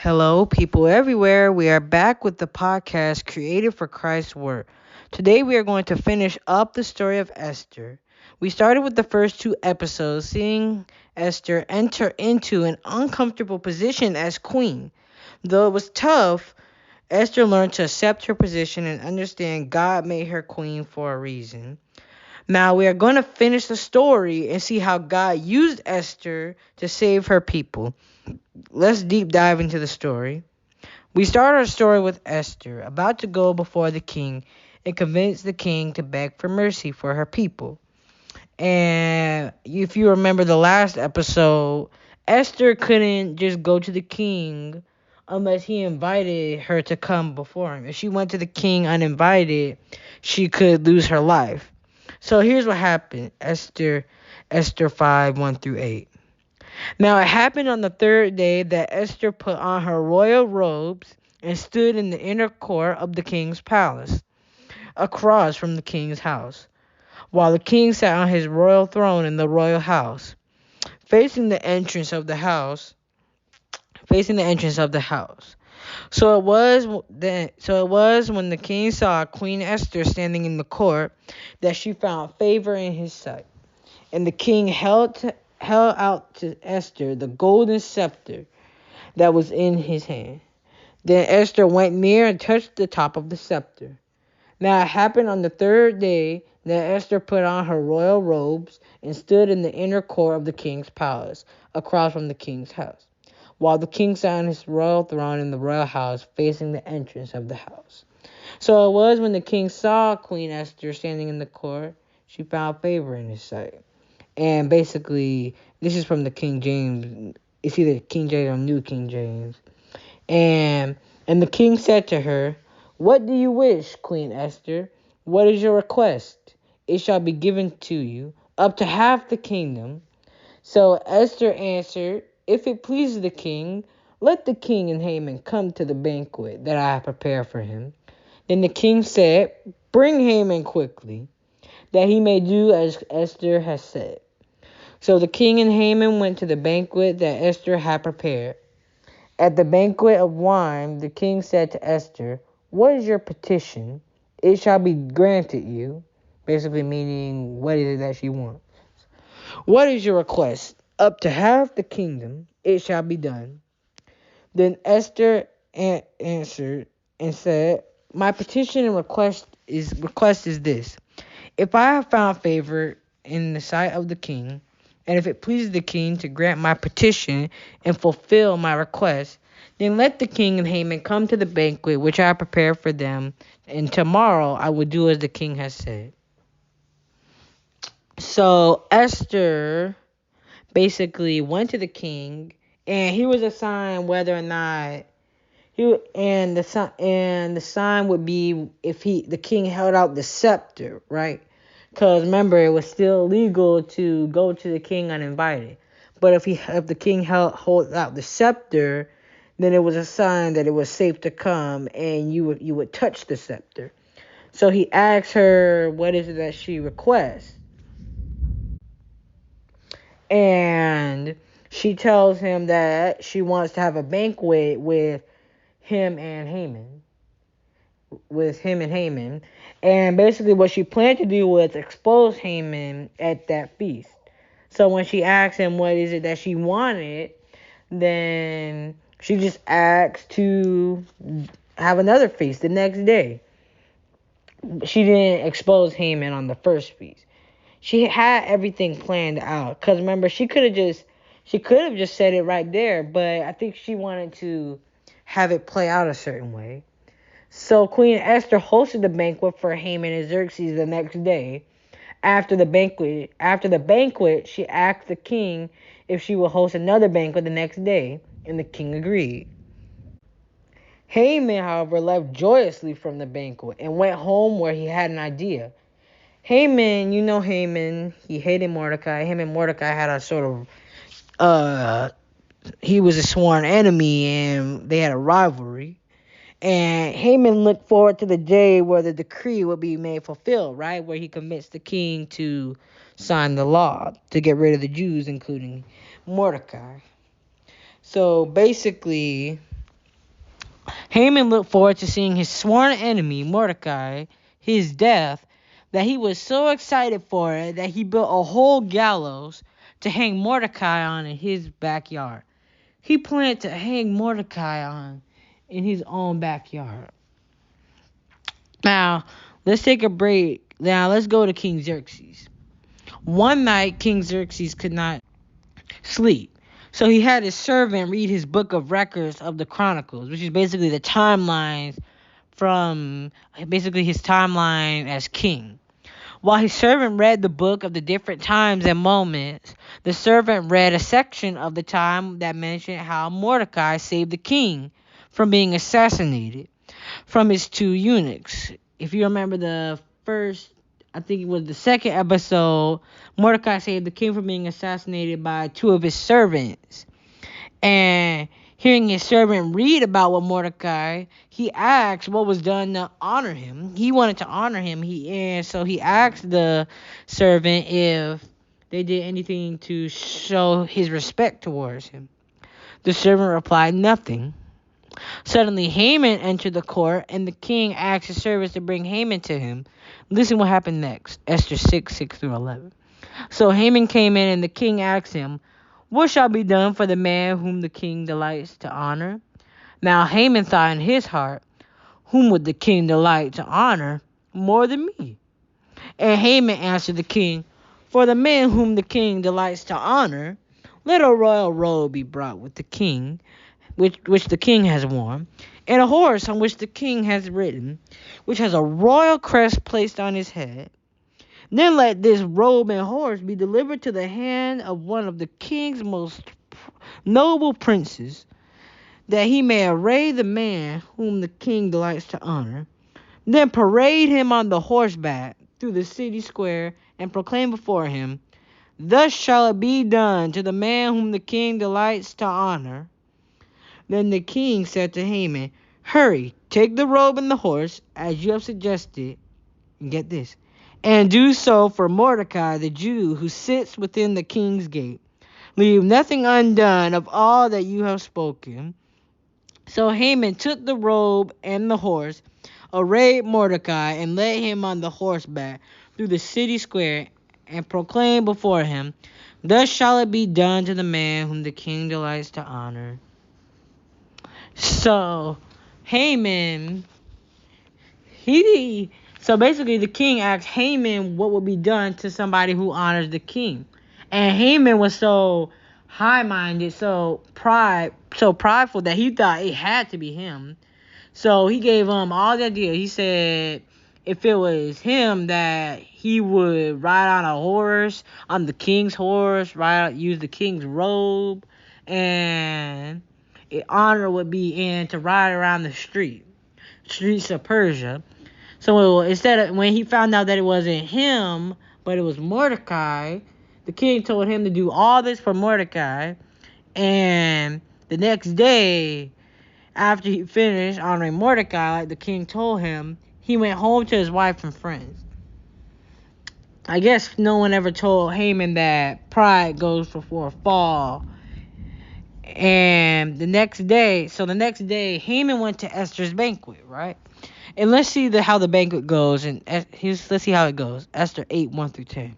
Hello, people everywhere. We are back with the podcast created for Christ's Word. Today, we are going to finish up the story of Esther. We started with the first two episodes, seeing Esther enter into an uncomfortable position as queen. Though it was tough, Esther learned to accept her position and understand God made her queen for a reason. Now, we are going to finish the story and see how God used Esther to save her people. Let's deep dive into the story. We start our story with Esther, about to go before the king and convince the king to beg for mercy for her people. And if you remember the last episode, Esther couldn't just go to the king unless he invited her to come before him. If she went to the king uninvited, she could lose her life. So here's what happened. Esther 5, 1 through 8. Now it happened on the third day that Esther put on her royal robes and stood in the inner court of the king's palace, across from the king's house, while the king sat on his royal throne in the royal house, facing the entrance of the house, facing the entrance of the house. So it was when the king saw Queen Esther standing in the court that she found favor in his sight. And the king held out to Esther the golden scepter that was in his hand. Then Esther went near and touched the top of the scepter. Now it happened on the third day that Esther put on her royal robes and stood in the inner court of the king's palace, across from the king's house, while the king sat on his royal throne in the royal house, facing the entrance of the house. So it was when the king saw Queen Esther standing in the court, she found favor in his sight. And basically, this is from the King James. It's either King James or New King James. And the king said to her, "What do you wish, Queen Esther? What is your request? It shall be given to you, up to half the kingdom." So Esther answered, "If it pleases the king, let the king and Haman come to the banquet that I have prepared for him." Then the king said, "Bring Haman quickly, that he may do as Esther has said." So the king and Haman went to the banquet that Esther had prepared. At the banquet of wine, the king said to Esther, "What is your petition? It shall be granted you." Basically meaning, what is it that she wants? "What is your request? Up to half the kingdom, it shall be done." Then Esther answered and said, "My petition and request is this. If I have found favor in the sight of the king, and if it pleases the king to grant my petition and fulfill my request, then let the king and Haman come to the banquet which I have prepared for them, and tomorrow I will do as the king has said." So Esther basically went to the king, and he was assigned whether or not the sign would be if the king held out the scepter, right? Because remember, it was still legal to go to the king uninvited. But if the king hold out the scepter, then it was a sign that it was safe to come, and you would touch the scepter. So he asks her, what is it that she requests? And she tells him that she wants to have a banquet him and Haman. with him and Haman. And basically what she planned to do was expose Haman at that feast. So when she asked him what is it that she wanted, then she just asked to have another feast the next day. She didn't expose Haman on the first feast. She had everything planned out. Because remember, she could have just said it right there, but I think she wanted to have it play out a certain way. So Queen Esther hosted the banquet for Haman and Xerxes the next day. After the banquet, she asked the king if she would host another banquet the next day, and the king agreed. Haman, however, left joyously from the banquet and went home where he had an idea. Haman, he hated Mordecai. Him and Mordecai had a sort of, he was a sworn enemy, and they had a rivalry. And Haman looked forward to the day where the decree would be made fulfilled, right? Where he convinced the king to sign the law to get rid of the Jews, including Mordecai. So basically, Haman looked forward to seeing his sworn enemy, Mordecai, his death, that he was so excited for it that he built a whole gallows to hang Mordecai on in his backyard. He planned to hang Mordecai on in his own backyard. Now, let's take a break. Now, let's go to King Xerxes. One night, King Xerxes could not sleep. So he had his servant read his book of records of the Chronicles, which is basically the timelines from basically his timeline as king. While his servant read the book of the different times and moments, the servant read a section of the time that mentioned how Mordecai saved the king from being assassinated from his two eunuchs. If you remember the second episode, Mordecai saved the king from being assassinated by two of his servants. And hearing his servant read about what Mordecai, he asked what was done to honor him. He wanted to honor him. So he asked the servant if they did anything to show his respect towards him. The servant replied, nothing. Suddenly Haman entered the court, and the king asked his servants to bring Haman to him. Listen what happened next. Esther 6:6-11. So Haman came in, and the king asked him, what shall be done for the man whom the king delights to honor? Now Haman thought in his heart, whom would the king delight to honor more than me? And Haman answered the king, for the man whom the king delights to honor, let a royal robe be brought with the king, which the king has worn, and a horse on which the king has ridden, which has a royal crest placed on his head. Then let this robe and horse be delivered to the hand of one of the king's most noble princes, that he may array the man whom the king delights to honor. Then parade him on the horseback through the city square, and proclaim before him, thus shall it be done to the man whom the king delights to honor. Then the king said to Haman, hurry, take the robe and the horse, as you have suggested, and get this, and do so for Mordecai the Jew who sits within the king's gate. Leave nothing undone of all that you have spoken. So Haman took the robe and the horse, arrayed Mordecai, and led him on the horseback through the city square, and proclaimed before him, thus shall it be done to the man whom the king delights to honor. So Haman, so basically the king asked Haman what would be done to somebody who honors the king. And Haman was so high-minded, so prideful that he thought it had to be him. So he gave him all the idea. He said if it was him, that he would ride on a horse, on the king's horse, use the king's robe, and honor would be in to ride around the streets of Persia. So when he found out that it wasn't him, but it was Mordecai, the king told him to do all this for Mordecai. And the next day, after he finished honoring Mordecai, like the king told him, he went home to his wife and friends. I guess no one ever told Haman that pride goes before a fall. And the next day, Haman went to Esther's banquet, right? And let's see how the banquet goes. Let's see how it goes. Esther 8:1-10.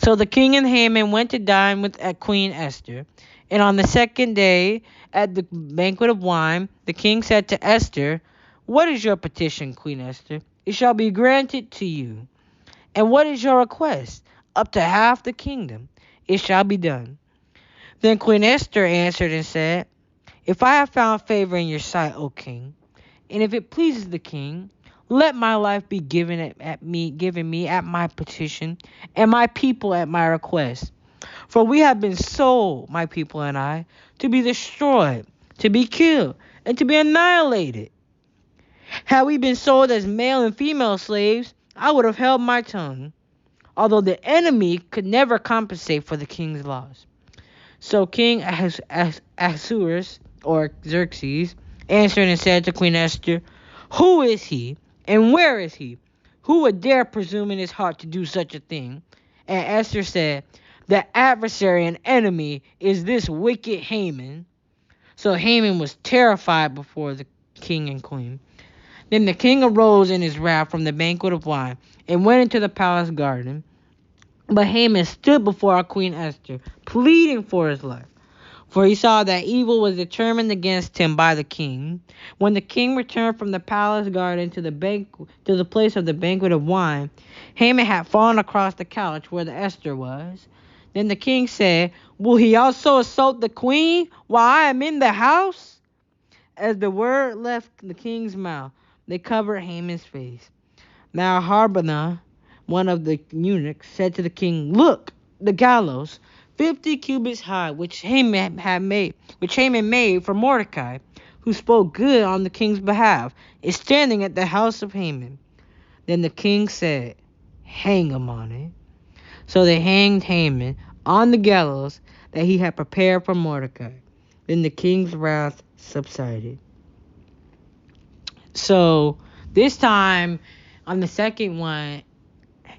So the king and Haman went to dine at Queen Esther. And on the second day, at the banquet of wine, the king said to Esther, what is your petition, Queen Esther? It shall be granted to you. And what is your request? Up to half the kingdom. It shall be done. Then Queen Esther answered and said, if I have found favor in your sight, O king, and if it pleases the king, let my life be given me at my petition, and my people at my request. For we have been sold, my people and I, to be destroyed, to be killed, and to be annihilated. Had we been sold as male and female slaves, I would have held my tongue, although the enemy could never compensate for the king's loss. So King Ahasuerus, or Xerxes, answered and said to Queen Esther, who is he, and where is he? Who would dare presume in his heart to do such a thing? And Esther said, the adversary and enemy is this wicked Haman. So Haman was terrified before the king and queen. Then the king arose in his wrath from the banquet of wine and went into the palace garden. But Haman stood before our Queen Esther, pleading for his life. For he saw that evil was determined against him by the king. When the king returned from the palace garden to the place of the banquet of wine, Haman had fallen across the couch where the Esther was. Then the king said, "Will he also assault the queen while I am in the house?" As the word left the king's mouth, they covered Haman's face. Now Harbonah, one of the eunuchs, said to the king, "Look, the gallows, 50 cubits high, which Haman made for Mordecai, who spoke good on the king's behalf, is standing at the house of Haman." Then the king said, "Hang him on it." So they hanged Haman on the gallows that he had prepared for Mordecai. Then the king's wrath subsided. So this time, on the second one,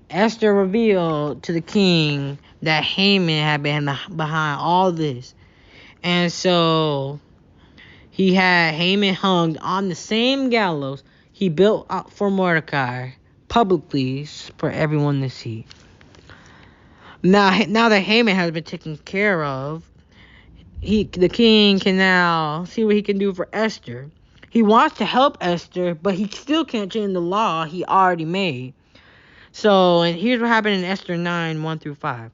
Esther revealed to the king that Haman had been behind all this. And so he had Haman hung on the same gallows he built up for Mordecai publicly for everyone to see. Now that Haman has been taken care of, the king can now see what he can do for Esther. He wants to help Esther, but he still can't change the law he already made. So, and here's what happened in Esther 9, 1-5.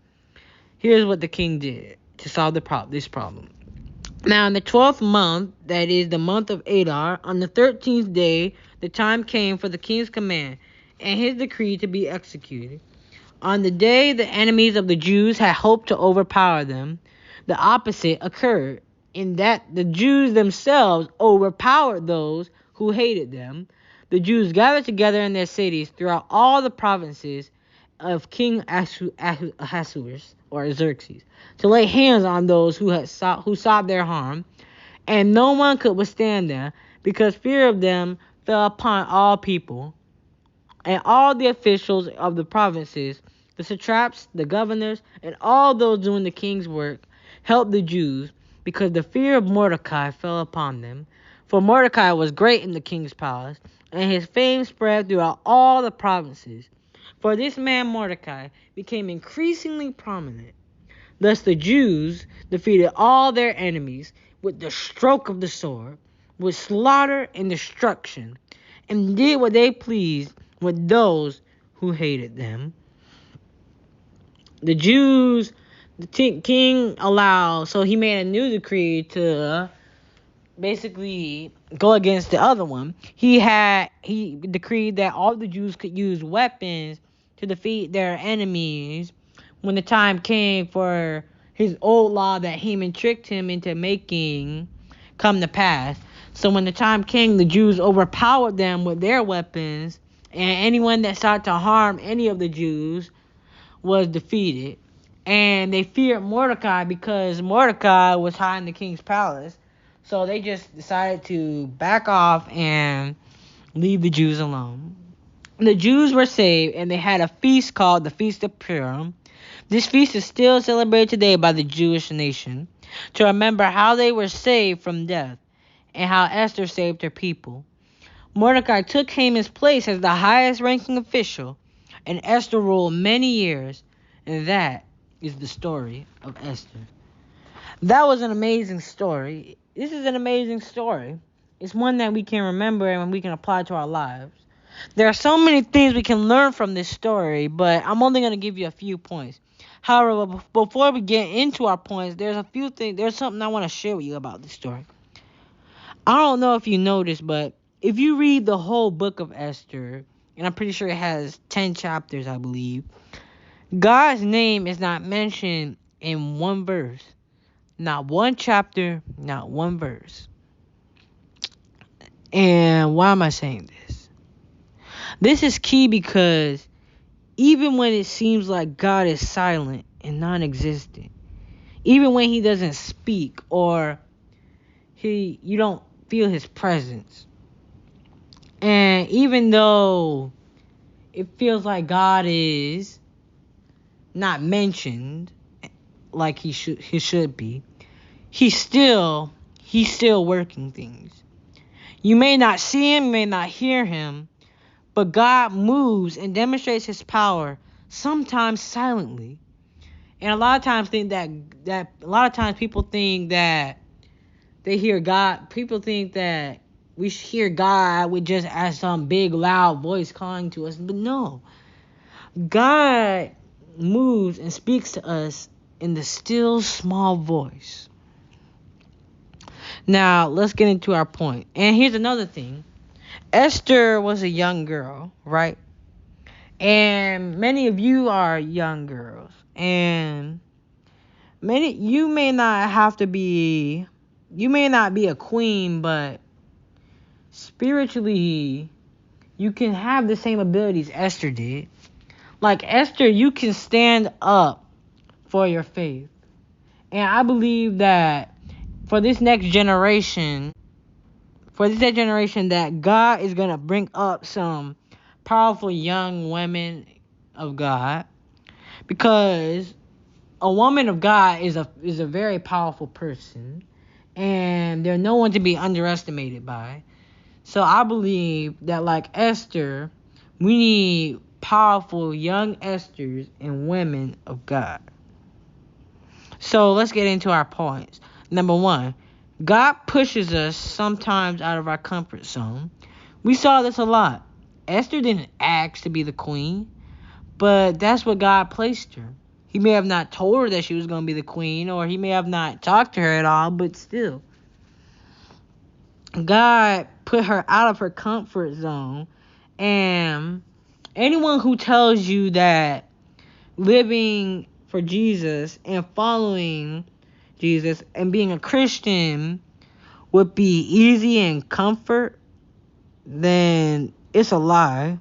Here's what the king did to solve this problem. Now, in the 12th month, that is the month of Adar, on the 13th day, the time came for the king's command and his decree to be executed. On the day the enemies of the Jews had hoped to overpower them, the opposite occurred, in that the Jews themselves overpowered those who hated them. The Jews gathered together in their cities throughout all the provinces of King Ahasuerus, or Xerxes, to lay hands on those who sought their harm, and no one could withstand them, because fear of them fell upon all people. And all the officials of the provinces, the satraps, the governors, and all those doing the king's work, helped the Jews, because the fear of Mordecai fell upon them. For Mordecai was great in the king's palace, and his fame spread throughout all the provinces. For this man Mordecai became increasingly prominent. Thus the Jews defeated all their enemies with the stroke of the sword, with slaughter and destruction, and did what they pleased with those who hated them. The Jews, the king allowed, so he made a new decree to basically go against the other one. He decreed that all the Jews could use weapons to defeat their enemies when the time came for his old law that Haman tricked him into making come to pass. So when the time came, the Jews overpowered them with their weapons, and anyone that sought to harm any of the Jews was defeated. And they feared Mordecai because Mordecai was high in the king's palace. So they just decided to back off and leave the Jews alone. The Jews were saved, and they had a feast called the Feast of Purim. This feast is still celebrated today by the Jewish nation to remember how they were saved from death and how Esther saved her people. Mordecai took Haman's place as the highest ranking official, and Esther ruled many years, and that is the story of Esther. That was an amazing story. This is an amazing story. It's one that we can remember and we can apply to our lives. There are so many things we can learn from this story, but I'm only going to give you a few points. However, before we get into our points, there's something I want to share with you about this story. I don't know if you noticed, but if you read the whole book of Esther, and I'm pretty sure it has 10 chapters, I believe, God's name is not mentioned in one verse. Not one chapter, not one verse. And why am I saying this? This is key because even when it seems like God is silent and non-existent, even when he doesn't speak or you don't feel his presence, and even though it feels like God is not mentioned like he should be, he's still working things. You may not see him, you may not hear him, but God moves and demonstrates his power, sometimes silently. And a lot of times people think that they hear God. People think that we hear God with just as some big loud voice calling to us, but no. God moves and speaks to us in the still small voice. Now, let's get into our point. And here's another thing. Esther was a young girl, right? And many of you are young girls. And you may not be a queen, but spiritually, you can have the same abilities Esther did. Like Esther, you can stand up for your faith. And I believe that for this next generation, that God is going to bring up some powerful young women of God, because a woman of God is a very powerful person, and they're no one to be underestimated by. So I believe that, like Esther, we need powerful young Esthers and women of God. So let's get into our points. Number 1, God pushes us sometimes out of our comfort zone. We saw this a lot. Esther didn't ask to be the queen, but that's what God placed her. He may have not told her that she was going to be the queen, or he may have not talked to her at all, but still. God put her out of her comfort zone. And anyone who tells you that living for Jesus and following Jesus and being a Christian would be easy and comfort, then it's a lie.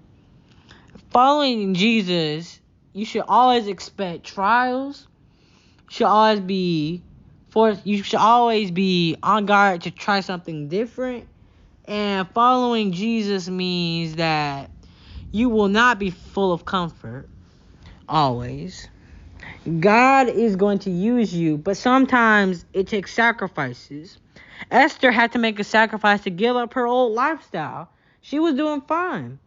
Following Jesus, you should always expect trials. You should always be on guard to try something different. And following Jesus means that you will not be full of comfort always. God is going to use you, but sometimes it takes sacrifices. Esther had to make a sacrifice to give up her old lifestyle. She was doing fine.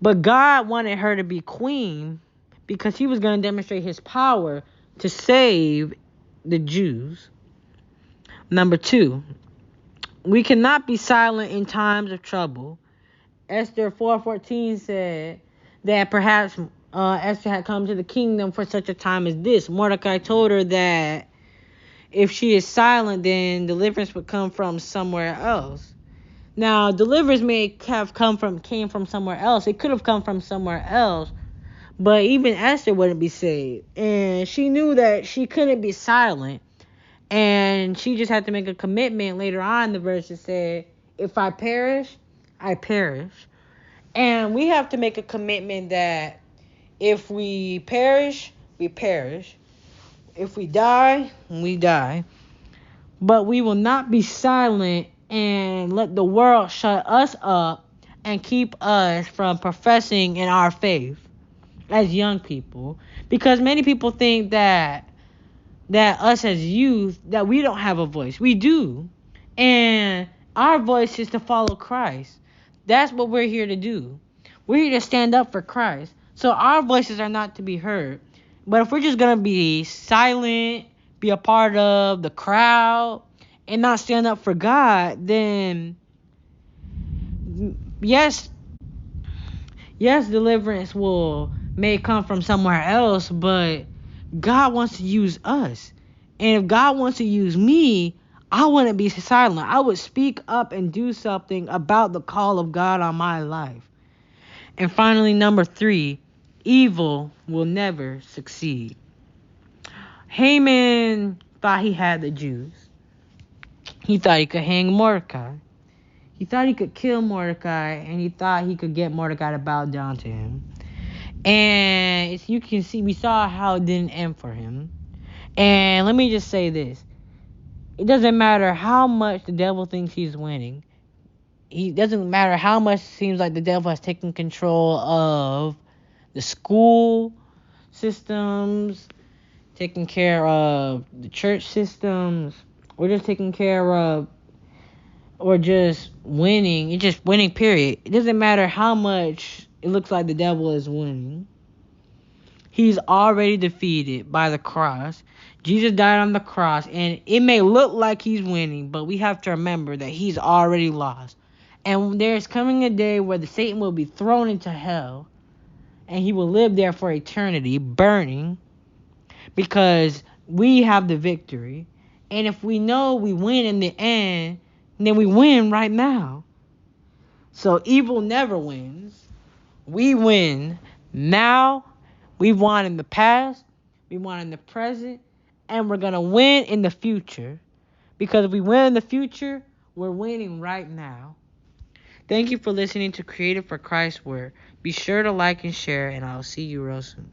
But God wanted her to be queen because he was going to demonstrate his power to save the Jews. Number 2, we cannot be silent in times of trouble. Esther 4:14 said that perhaps Esther had come to the kingdom for such a time as this. Mordecai told her that if she is silent, then deliverance would come from somewhere else. Now, deliverance may have came from somewhere else. It could have come from somewhere else, but even Esther wouldn't be saved. And she knew that she couldn't be silent. And she just had to make a commitment. Later on, the verse said, if I perish, I perish. And we have to make a commitment that if we perish, we perish. If we die, we die. But we will not be silent and let the world shut us up and keep us from professing in our faith as young people. Because many people think that us as youth, that we don't have a voice. We do. And our voice is to follow Christ. That's what we're here to do. We're here to stand up for Christ. So our voices are not to be heard. But if we're just going to be silent, be a part of the crowd, and not stand up for God, then yes, deliverance may come from somewhere else, but God wants to use us. And if God wants to use me, I wouldn't be silent. I would speak up and do something about the call of God on my life. And finally, number 3, evil will never succeed. Haman thought he had the Jews. He thought he could hang Mordecai. He thought he could kill Mordecai, and he thought he could get Mordecai to bow down to him. And as you can see, we saw how it didn't end for him. And let me just say this. It doesn't matter how much the devil thinks he's winning. It doesn't matter how much it seems like the devil has taken control of the school systems, taking care of the church systems, or just taking care of or just winning. It's just winning, period. It doesn't matter how much it looks like the devil is winning. He's already defeated by the cross. Jesus died on the cross, and it may look like he's winning, but we have to remember that he's already lost. And there's coming a day where the Satan will be thrown into hell, and he will live there for eternity, burning, because we have the victory. And if we know we win in the end, then we win right now. So evil never wins. We win now. We've won in the past. We won in the present. And we're going to win in the future. Because if we win in the future, we're winning right now. Thank you for listening to Creative for Christ's Word. Be sure to like and share, and I'll see you real soon.